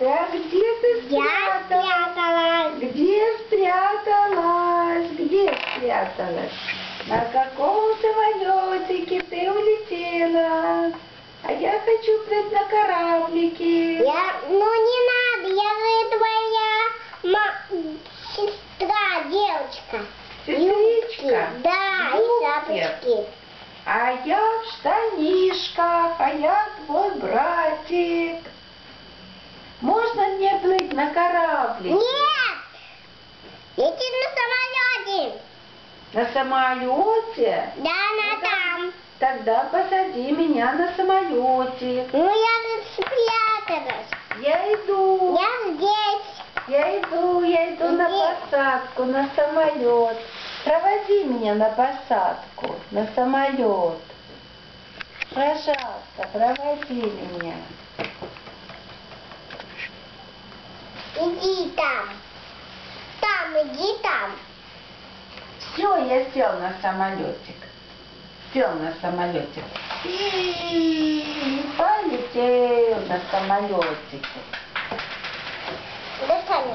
А где ты спряталась? Где спряталась? Где спряталась? На каком самолетике ты улетела? А я хочу плыть на кораблике. Ну не надо, я же твоя сестра, девочка. Сестричка? Да, и шапочки. А я в штанишках, а я твой братик. Можно мне плыть на кораблике? Нет! Лети на самолете. На самолете? Да, она там. Тогда посади меня на самолете. Ну я тут спряталась. Я иду. Я здесь. Я иду на посадку, на самолет. Проводи меня на посадку, на самолет. Пожалуйста, проводи меня. Иди там. Там, иди там. Все, я сел на самолетик. Сел на самолетик. И полетел на самолетике. Достань.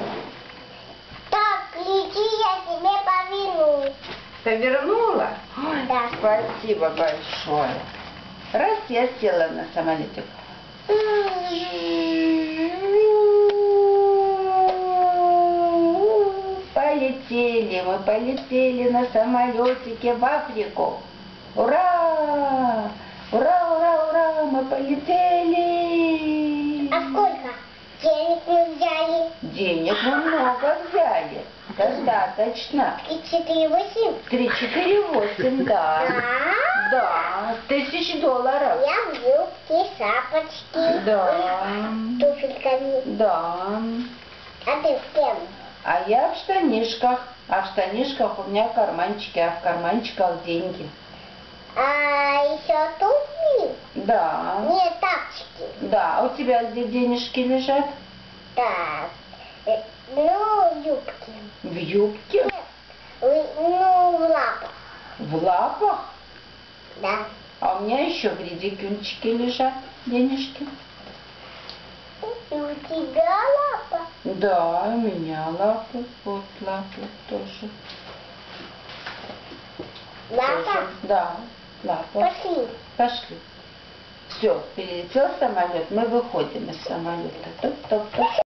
Так, лети, я тебе поверну. Повернула? Да. Спасибо большое. Раз я села на самолетик. Мы полетели на самолетике в Африку. Ура! Ура, ура, ура! Мы полетели! А сколько денег мы взяли? Денег мы много взяли. Достаточно. 3-4-8? 3-4-8, да. Да, $1000. Я в юбке, шапочке. Да. Туфельками. Да. А ты с кем? А я в штанишках. А в штанишках у меня карманчики, а в карманчиках деньги. А еще туфли? Да. Нет, тапочки. Да. А у тебя где денежки лежат? Так. Ну, в юбке. В юбке? Нет. Ну, в лапах. В лапах? Да. А у меня еще в редикюльчике лежат денежки. И у тебя лапа? Да, у меня лапы. Вот лапы тоже. Лапа? Тоже. Да, лапа. Пошли. Пошли. Все, перелетел самолет, мы выходим из самолета. Топ-топ-топ.